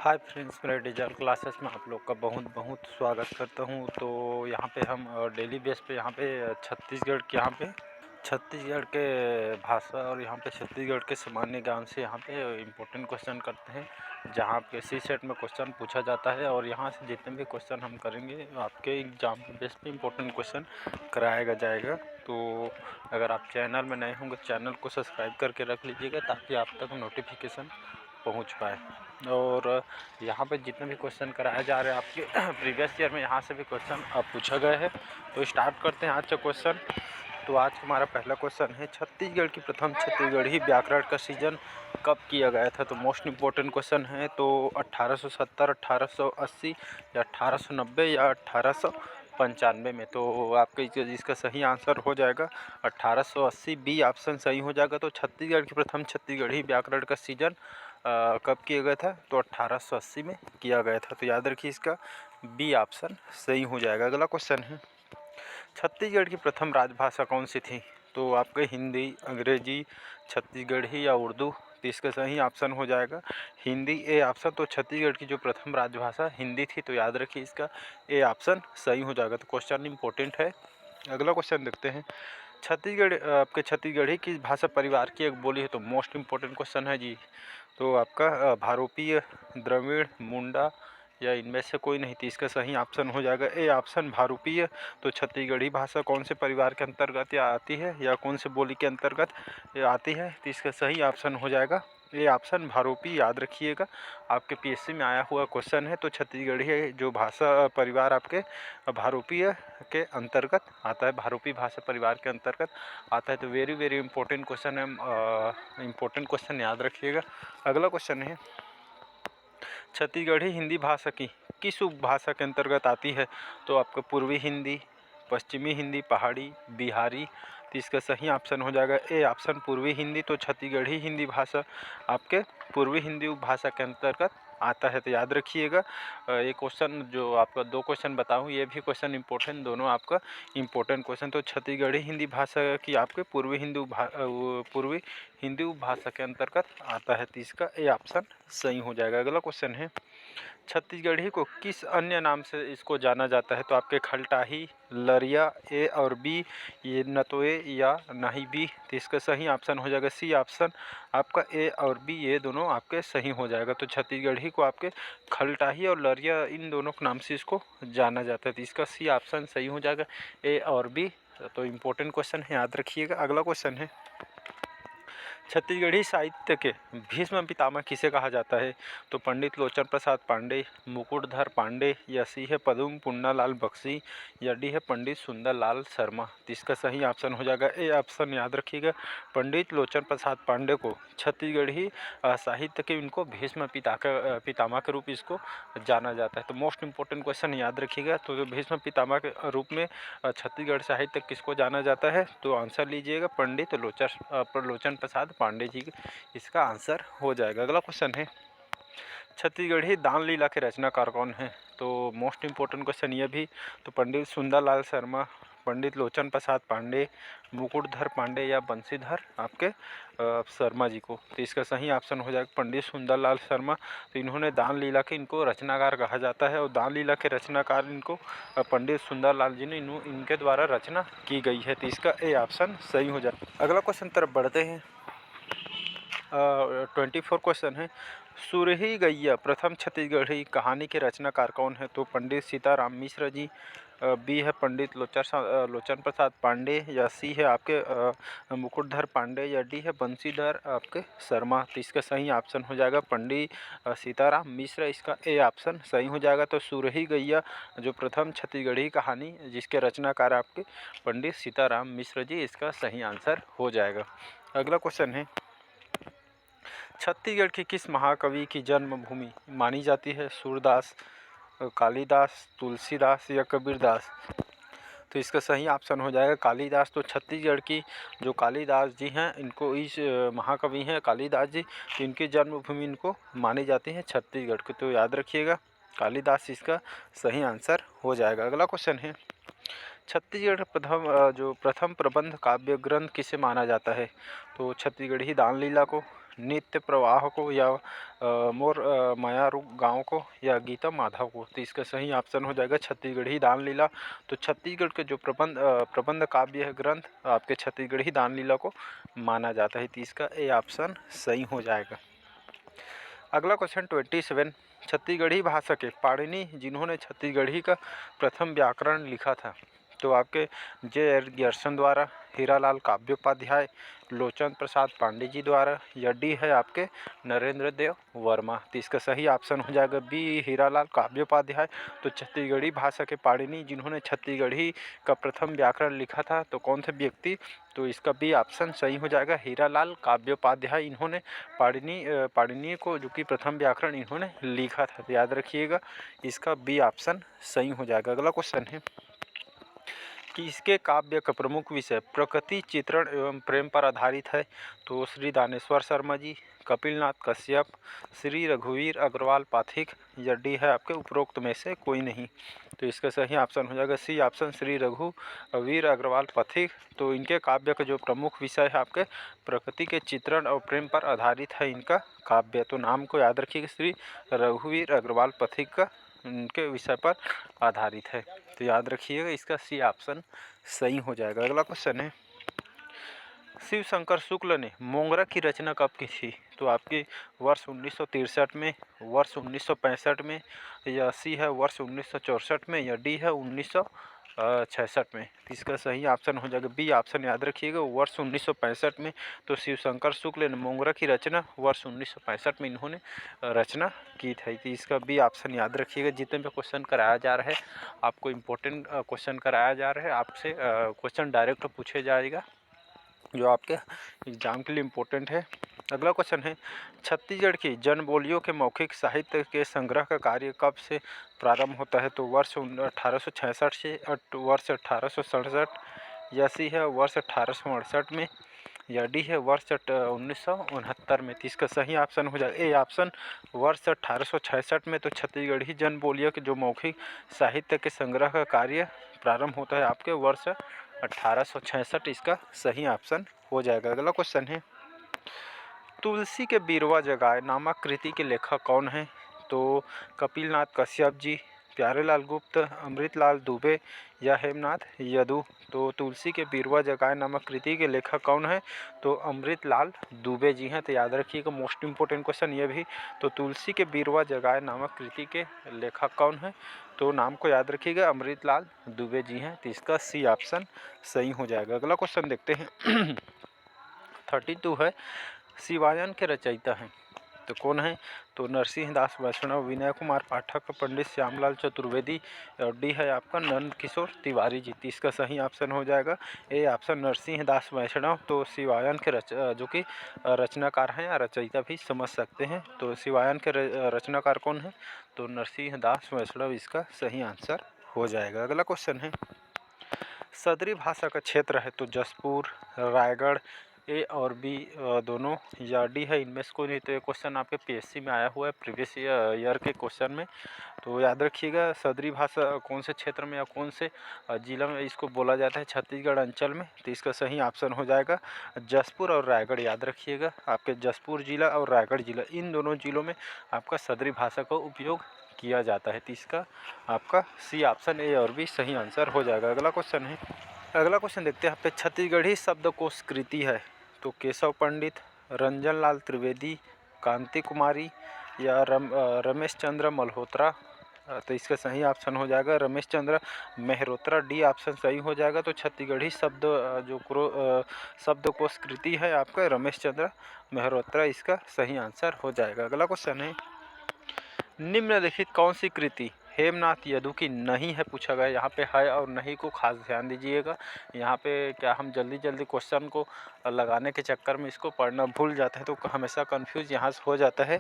Hi friends, मेरे digital classes में आप लोग का बहुत बहुत स्वागत करता हूं। तो यहाँ पे हम डेली बेस पे यहाँ पे छत्तीसगढ़ के भाषा और यहाँ पे छत्तीसगढ़ के सामान्य ज्ञान से यहाँ पे इम्पोर्टेंट क्वेश्चन करते हैं, जहाँ आपके सी सेट में क्वेश्चन पूछा जाता है। और यहाँ से जितने भी क्वेश्चन हम करेंगे आपके एग्जाम के बेस पे इम्पोर्टेंट क्वेश्चन कराया जाएगा। तो अगर आप चैनल में नए होंगे, चैनल को सब्सक्राइब करके रख लीजिएगा ताकि आप तक नोटिफिकेशन पहुंच पाए। और यहाँ पे जितने भी क्वेश्चन कराए जा रहे हैं आपके प्रीवियस ईयर में, यहाँ से भी क्वेश्चन पूछा गया है। तो स्टार्ट करते हैं आज का क्वेश्चन। तो आज हमारा पहला क्वेश्चन है, छत्तीसगढ़ की प्रथम छत्तीसगढ़ी व्याकरण का सृजन कब किया गया था? तो मोस्ट इम्पोर्टेंट क्वेश्चन है। तो 1870, 1880 या 1890 या 1895 में। तो आपका इसका सही आंसर हो जाएगा 1880, बी ऑप्शन सही हो जाएगा। तो छत्तीसगढ़ की प्रथम छत्तीसगढ़ी व्याकरण का सृजन कब किया गया था? तो 1880 में किया गया था। तो याद रखिए, इसका बी ऑप्शन सही हो जाएगा। अगला क्वेश्चन है, छत्तीसगढ़ की प्रथम राजभाषा कौन सी थी? तो आपके हिंदी, अंग्रेजी, छत्तीसगढ़ी या उर्दू? तो इसका सही ऑप्शन हो जाएगा हिंदी, ए ऑप्शन। तो छत्तीसगढ़ की जो प्रथम राजभाषा हिंदी थी। तो याद रखिए, इसका ए ऑप्शन सही हो जाएगा। तो क्वेश्चन इंपॉर्टेंट है। अगला क्वेश्चन देखते हैं, छत्तीसगढ़ आपके छत्तीसगढ़ी किस भाषा परिवार की एक बोली है? तो मोस्ट इम्पोर्टेंट क्वेश्चन है जी। तो आपका भारोपीय, द्रविड़, मुंडा या इनमें से कोई नहीं? तो इसका सही ऑप्शन हो जाएगा ए ऑप्शन, भारूपीय। तो छत्तीसगढ़ी भाषा कौन से परिवार के अंतर्गत या आती है या कौन से बोली के अंतर्गत आती है? तो इसका सही ऑप्शन हो जाएगा ए ऑप्शन, भारूपी। याद रखिएगा, आपके पीएससी में आया हुआ क्वेश्चन है। तो छत्तीसगढ़ी जो भाषा परिवार आपके भारूपीय के अंतर्गत आता है, भारूपी भाषा परिवार के अंतर्गत आता है। तो वेरी वेरी इंपॉर्टेंट क्वेश्चन है, इंपॉर्टेंट क्वेश्चन याद रखिएगा। अगला क्वेश्चन है, छत्तीसगढ़ी हिंदी भाषा की किस उपभाषा के अंतर्गत आती है? तो आपका पूर्वी हिंदी, पश्चिमी हिंदी, पहाड़ी, बिहारी? तो इसका सही ऑप्शन हो जाएगा ए ऑप्शन, पूर्वी हिंदी। तो छत्तीसगढ़ी हिंदी भाषा आपके पूर्वी हिंदी उपभाषा के अंतर्गत आता है। तो याद रखिएगा, ये क्वेश्चन जो आपका दो क्वेश्चन बताऊँ, ये भी क्वेश्चन इंपॉर्टेंट, दोनों आपका इंपॉर्टेंट क्वेश्चन। तो छत्तीसगढ़ी हिंदी भाषा की आपके पूर्वी हिंदी उपभाषा के अंतर्गत आता है। तो इसका ए ऑप्शन सही हो जाएगा। अगला क्वेश्चन है, छत्तीसगढ़ी को किस अन्य नाम से इसको जाना जाता है? तो आपके खलटाही, लरिया, ए और बी, ये नतोए या नहीं बी? तो इसका सही ऑप्शन हो जाएगा सी ऑप्शन, आपका ए और बी, ये दोनों आपके सही हो जाएगा। तो छत्तीसगढ़ी को आपके खलटाही और लरिया, इन दोनों के नाम से इसको जाना जाता है। तो इसका सी ऑप्शन सही हो जाएगा, ए और बी। तो इम्पोर्टेंट क्वेश्चन है, याद रखिएगा। अगला क्वेश्चन है, छत्तीसगढ़ी साहित्य के भीष्म पितामह किसे कहा जाता है? तो पंडित लोचन प्रसाद पांडे, मुकुटधर पांडे, या सी है पदम पुन्नालाल बख्शी, या डी है पंडित सुंदरलाल शर्मा? तो इसका सही ऑप्शन हो जाएगा ए ऑप्शन। याद रखिएगा, पंडित लोचन प्रसाद पांडे को छत्तीसगढ़ी साहित्य के इनको भीष्म पितामह के रूप इसको जाना जाता है। तो मोस्ट इंपॉर्टेंट क्वेश्चन याद रखिएगा। तो भीष्म पितामह के रूप में छत्तीसगढ़ साहित्य किसको जाना जाता है? तो आंसर लीजिएगा, पंडित लोचन प्रसाद पांडे जी, इसका आंसर हो जाएगा। अगला क्वेश्चन है, छत्तीसगढ़ी दान लीला के रचनाकार कौन है? तो मोस्ट इम्पोर्टेंट क्वेश्चन ये भी। तो पंडित सुंदरलाल शर्मा, पंडित लोचन प्रसाद पांडे, मुकुटधर पांडे या बंशीधर आपके शर्मा जी को? तो इसका सही ऑप्शन हो जाएगा पंडित सुंदरलाल शर्मा। तो इन्होंने दान लीला के इनको रचनाकार कहा जाता है, और दान लीला के रचनाकार इनको पंडित सुंदरलाल जी ने इनके द्वारा रचना की गई है। तो इसका ए ऑप्शन सही हो जाए। अगला क्वेश्चन तरफ बढ़ते हैं। 24 क्वेश्चन है, सुरही गैया प्रथम छत्तीसगढ़ी कहानी के रचनाकार कौन है? तो पंडित सीताराम मिश्र जी, बी है पंडित लोचन प्रसाद पांडे, या सी है आपके मुकुटधर पांडे, या डी है बंशीधर आपके शर्मा? तो इसका सही ऑप्शन हो जाएगा पंडित सीताराम मिश्र, इसका ए ऑप्शन सही हो जाएगा। तो सुरही गैया जो प्रथम छत्तीसगढ़ी कहानी जिसके रचनाकार आपके पंडित सीताराम मिश्र जी, इसका सही आंसर हो जाएगा। अगला क्वेश्चन है, छत्तीसगढ़ की किस महाकवि की जन्मभूमि मानी जाती है? सूरदास, कालिदास, तुलसीदास या कबीरदास? तो इसका सही ऑप्शन हो जाएगा कालिदास। तो छत्तीसगढ़ की जो कालिदास जी हैं, इनको इस महाकवि हैं कालिदास जी, तो इनकी जन्मभूमि इनको मानी जाती है छत्तीसगढ़ की। तो याद रखिएगा, कालिदास इसका सही आंसर हो जाएगा। अगला क्वेश्चन है, छत्तीसगढ़ प्रथम प्रबंध काव्य ग्रंथ किसे माना जाता है? तो छत्तीसगढ़ी दान लीला को, नित्य प्रवाह को या मोर माया रूप गाँव को या गीता माधव को। तो इसका सही ऑप्शन हो जाएगा छत्तीसगढ़ी दान लीला। तो छत्तीसगढ़ के जो प्रबंध काव्य है, ग्रंथ आपके छत्तीसगढ़ी दान लीला को माना जाता है। तो इसका ए ऑप्शन सही हो जाएगा। अगला क्वेश्चन 27, छत्तीसगढ़ी भाषा के पाणिनि जिन्होंने छत्तीसगढ़ी का प्रथम व्याकरण लिखा था। तो आपके जे ग्यर्सन द्वारा, हीरालाल काव्योपाध्याय, लोचन प्रसाद पांडे जी द्वारा, या डी है आपके नरेंद्र देव वर्मा। तो इसका सही ऑप्शन हो जाएगा बी, हीरालाल काव्योपाध्याय। तो छत्तीसगढ़ी भाषा के पाणिनि जिन्होंने छत्तीसगढ़ी का प्रथम व्याकरण लिखा था, तो कौन थे व्यक्ति? तो इसका बी ऑप्शन सही हो जाएगा, हीरालाल काव्योपाध्याय। इन्होंने पाणिनि को जो कि प्रथम व्याकरण इन्होंने लिखा था। तो याद रखिएगा, इसका बी ऑप्शन सही हो जाएगा। अगला क्वेश्चन है कि इसके काव्य का प्रमुख विषय प्रकृति चित्रण एवं प्रेम पर आधारित है। तो श्री दानेश्वर शर्मा जी, कपिलनाथ कश्यप, श्री रघुवीर अग्रवाल पाठक, या डी है आपके उपरोक्त में से कोई नहीं। तो इसका सही ऑप्शन हो जाएगा सी ऑप्शन, श्री रघुवीर अग्रवाल पाठक। तो इनके काव्य का जो प्रमुख विषय है आपके प्रकृति के चित्रण और प्रेम पर आधारित है इनका काव्य। तो नाम को याद रखिएगा, श्री रघुवीर अग्रवाल पाठक का उनके विषय पर आधारित है। तो याद रखिएगा, इसका सी ऑप्शन सही हो जाएगा। अगला क्वेश्चन है, शिव शंकर शुक्ल ने मोंगरा की रचना कब की थी? तो आपके वर्ष 1963 में, वर्ष 1965 में, या सी है वर्ष 1964 में, या डी है 1966 में। तो इसका सही ऑप्शन हो जाएगा बी ऑप्शन, याद रखिएगा, वर्ष 1965 में। तो शिव शंकर शुक्ल ने मोंगरा की रचना वर्ष 1965 में इन्होंने रचना की थी। तो इसका बी ऑप्शन याद रखिएगा। जितने भी क्वेश्चन कराया जा रहा है आपको इम्पोर्टेंट क्वेश्चन कराया जा रहा है, आपसे क्वेश्चन डायरेक्ट पूछे जाएगा जो आपके एग्जाम के लिए इम्पोर्टेंट है। अगला क्वेश्चन है, छत्तीसगढ़ की जनबोलियों के मौखिक साहित्य के संग्रह का कार्य कब से प्रारंभ होता है? तो वर्ष 1866 से वर्ष 1867, या सी है वर्ष 1868 में, या डी है वर्ष 1969 में। तो इसका सही ऑप्शन हो जाएगा ए ऑप्शन, वर्ष 1866 में। तो छत्तीसगढ़ी जनबोलियों के जो मौखिक साहित्य के संग्रह का कार्य प्रारंभ होता है आपके वर्ष 1866, इसका सही ऑप्शन हो जाएगा। अगला क्वेश्चन है, तुलसी के बीरवा जगाए नामक कृति के लेखक कौन है? तो कपिलनाथ कश्यप जी, प्यारेलाल गुप्त, अमृतलाल दुबे, या हेमनाथ यदु। तो तुलसी के बीरवा जगाए नामक कृति के लेखक कौन है? तो अमृतलाल दुबे जी हैं। तो याद रखिएगा, मोस्ट इम्पोर्टेंट क्वेश्चन ये भी। तो तुलसी के बीरवा जगाए नामक कृति के लेखक कौन है? तो नाम को याद रखिएगा, अमृतलाल दुबे जी हैं। तो इसका सी ऑप्शन सही हो जाएगा। अगला क्वेश्चन देखते हैं 32 है, शिवायन के रचयिता हैं तो कौन है? तो नरसिंह दास वैष्णव, विनय कुमार पाठक, पंडित श्यामलाल चतुर्वेदी, और डी है आपका नंद किशोर तिवारी जी। इसका सही ऑप्शन हो जाएगा ए ऑप्शन, नरसिंह दास वैष्णव। तो शिवायन के जो कि रचनाकार हैं या रचयिता भी समझ सकते हैं। तो शिवायन के रचनाकार कौन है? तो नरसिंह दास वैष्णव, इसका सही आंसर हो जाएगा। अगला क्वेश्चन है, सदरी भाषा का क्षेत्र है तो जसपुर, रायगढ़, ए और बी दोनों, या डी है इनमें से कोई नहीं। तो ये क्वेश्चन आपके पीएससी में आया हुआ है प्रीवियस ईयर के क्वेश्चन में। तो याद रखिएगा, सदरी भाषा कौन से क्षेत्र में या कौन से जिला में इसको बोला जाता है छत्तीसगढ़ अंचल में? तो इसका सही ऑप्शन हो जाएगा जसपुर और रायगढ़। याद रखिएगा, आपके जसपुर जिला और रायगढ़ जिला, इन दोनों जिलों में आपका सदरी भाषा का उपयोग किया जाता है। तो इसका आपका सी ऑप्शन ए और बी सही आंसर हो जाएगा। अगला क्वेश्चन है, अगला क्वेश्चन देखते हैं, यहाँ पे छत्तीसगढ़ी शब्दकोश कृति है तो केशव पंडित, रंजन लाल त्रिवेदी, कांति कुमारी, या रमेश चंद्र मल्होत्रा। तो इसका सही ऑप्शन हो जाएगा रमेश चंद्र मेहरोत्रा, डी ऑप्शन सही हो जाएगा। तो छत्तीसगढ़ी शब्दकोश कृति है आपका रमेश चंद्र मेहरोत्रा, इसका सही आंसर हो जाएगा। अगला क्वेश्चन है, निम्नलिखित कौन सी कृति हेमनाथ यदु की नहीं है पूछा गया। यहाँ पे है और नहीं को खास ध्यान दीजिएगा। यहाँ पे क्या हम जल्दी जल्दी क्वेश्चन को लगाने के चक्कर में इसको पढ़ना भूल जाते हैं तो हमेशा कंफ्यूज यहाँ से हो जाता है।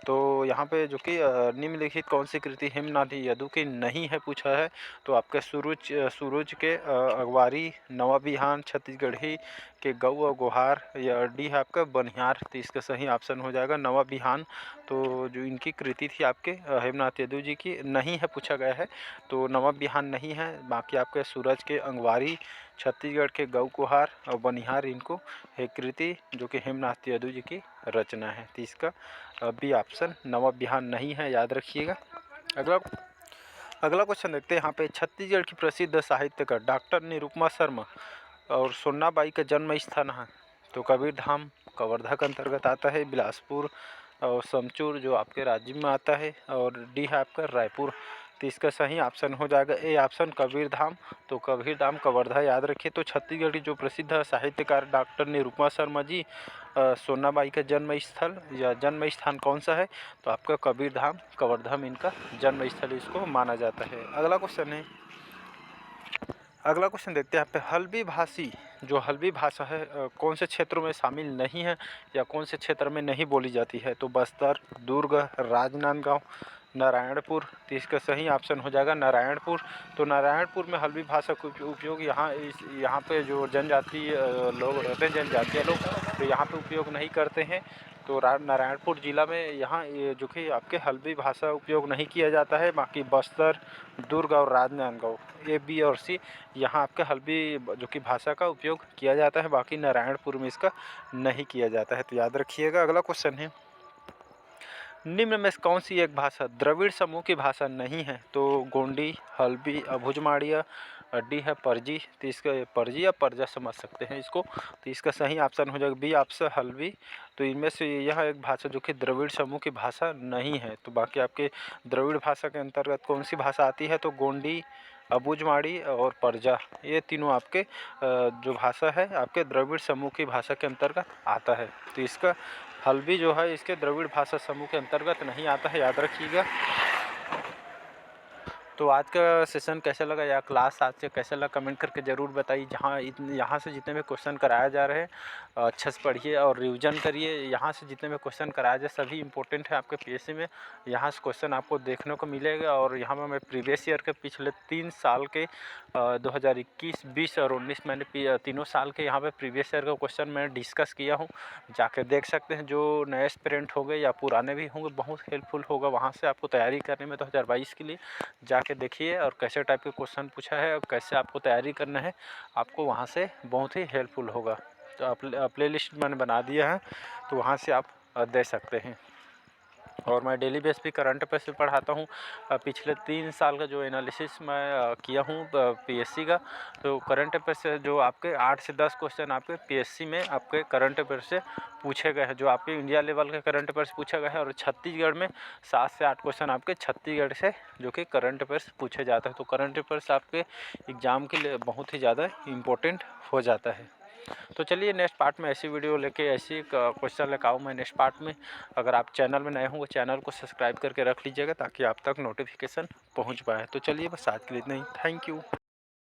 तो यहाँ पे जो कि निम्नलिखित कौन सी कृति हेमनाथ यदु की नहीं है पूछा है। तो आपके सूरज के अगवारी, नवा बिहान, छत्तीसगढ़ी के गौ और गुहार, या डी है आपका बनिहार। तो इसका सही ऑप्शन हो जाएगा नवा बिहान। तो जो इनकी कृति थी आपके हेमनाथ यदु जी की नहीं है पूछा गया है, तो नवा बिहान नहीं है। बाकी आपके सूरज के अंगवारी, छत्तीसगढ़ के गौ कुहार और बनिहार, इनको एक कृति जो कि हेमनाथ यदु जी की रचना है। तो इसका बी ऑप्शन नवा बिहान नहीं है, याद रखिएगा। अगला क्वेश्चन देखते हैं यहाँ पे। छत्तीसगढ़ की प्रसिद्ध साहित्यकार डॉक्टर निरुपमा शर्मा और सोन्नाबाई का जन्म स्थान है। तो कबीरधाम कवर्धा के अंतर्गत आता है, बिलासपुर और समचूर जो आपके राज्य में आता है, और डी है आपका रायपुर। तो इसका सही ऑप्शन हो जाएगा ए ऑप्शन कबीरधाम। तो कबीरधाम कवर्धा याद रखिए। तो छत्तीसगढ़ की जो प्रसिद्ध साहित्यकार डॉक्टर निरुपमा शर्मा जी सोनाबाई का जन्म स्थल या जन्म स्थान कौन सा है, तो आपका कबीरधाम कवर्धा में इनका जन्म स्थल इसको माना जाता है। अगला क्वेश्चन देखते हैं यहाँ पे। हल्बी भाषी जो हल्बी भाषा है कौन से क्षेत्रों में शामिल नहीं है या कौन से क्षेत्र में नहीं बोली जाती है। तो बस्तर, दुर्ग, राजनांदगांव, नारायणपुर। तो इसका सही ऑप्शन हो जाएगा नारायणपुर। तो नारायणपुर में हल्बी भाषा का उपयोग यहाँ पे जो जनजातीय लोग रहते हैं, जनजातीय लोग, तो यहाँ पे उपयोग नहीं करते हैं। तो नारायणपुर ज़िला में यहाँ जो कि आपके हल्बी भाषा उपयोग नहीं किया जाता है। बाकी बस्तर, दुर्ग और राजनांदगांव ए, बी और सी यहाँ आपके हल्बी जो कि भाषा का उपयोग किया जाता है। बाकी नारायणपुर में इसका नहीं किया जाता है, तो याद रखिएगा। अगला क्वेश्चन है। निम्न में कौन सी एक भाषा द्रविड़ समूह की भाषा नहीं है। तो गोंडी, हल्बी, अभुजमाड़िया, डी है परजी। तो इसका परजी या परजा समझ सकते हैं इसको। तो इसका सही ऑप्शन हो जाएगा बी ऑप्शन हल्बी। तो इनमें से यह एक भाषा जो कि द्रविड़ समूह की भाषा नहीं है। तो बाकी आपके द्रविड़ भाषा के अंतर्गत कौन सी भाषा आती है, तो गोंडी, अबुझमाड़ी और परजा, ये तीनों आपके जो भाषा है आपके द्रविड़ समूह की भाषा के अंतर्गत आता है। तो इसका हल्बी जो है इसके द्रविड़ भाषा समूह के अंतर्गत नहीं आता है, याद रखिएगा। तो आज का सेशन कैसा लगा या क्लास आज से कैसा लगा कमेंट करके ज़रूर बताइए। यहाँ से जितने भी क्वेश्चन कराया जा रहे हैं अच्छे से पढ़िए और रिवीजन करिए। यहाँ से जितने भी क्वेश्चन कराया जाए सभी इंपॉर्टेंट है आपके पीएससी में। यहाँ से क्वेश्चन आपको देखने को मिलेगा। और यहाँ पर मैं प्रीवियस ईयर के पिछले 3 साल के 2021, 20 और 19 मैंने तीनों साल के यहाँ पे प्रीवियस ईयर का क्वेश्चन मैं डिस्कस किया हूँ। जाके देख सकते हैं। जो नए एस्पिरेंट हो गए या पुराने भी होंगे बहुत हेल्पफुल होगा वहाँ से आपको तैयारी करने में 2022 के लिए। जाके देखिए और कैसे टाइप के क्वेश्चन पूछा है और कैसे आपको तैयारी करना है, आपको वहाँ से बहुत ही हेल्पफुल होगा। तो आप प्ले लिस्ट मैंने बना दिया है, तो वहाँ से आप दे सकते हैं। और मैं डेली बेस पे करंट अफेयर्स से पढ़ाता हूँ। पिछले 3 साल का जो एनालिसिस मैं किया हूँ पीएससी का, तो करंट अफेयर से जो आपके 8 से 10 क्वेश्चन आपके पीएससी में आपके करंट अफेयर से पूछे गए हैं, जो आपके इंडिया लेवल के करंट अफेयर्स पूछा गया है। और छत्तीसगढ़ में 7 से 8 क्वेश्चन आपके छत्तीसगढ़ से जो कि करंट अफेयर्स पूछे जाते हैं। तो करंट अफेयर्स आपके एग्ज़ाम के लिए बहुत ही ज़्यादा इम्पोर्टेंट हो जाता है। तो चलिए नेक्स्ट पार्ट में ऐसी वीडियो लेके ऐसी क्वेश्चन लेकर आऊँ मैं नेक्स्ट पार्ट में। अगर आप चैनल में नए होंगे चैनल को सब्सक्राइब करके रख लीजिएगा ताकि आप तक नोटिफिकेशन पहुंच पाए। तो चलिए बस आज के लिए इतना ही। Thank you.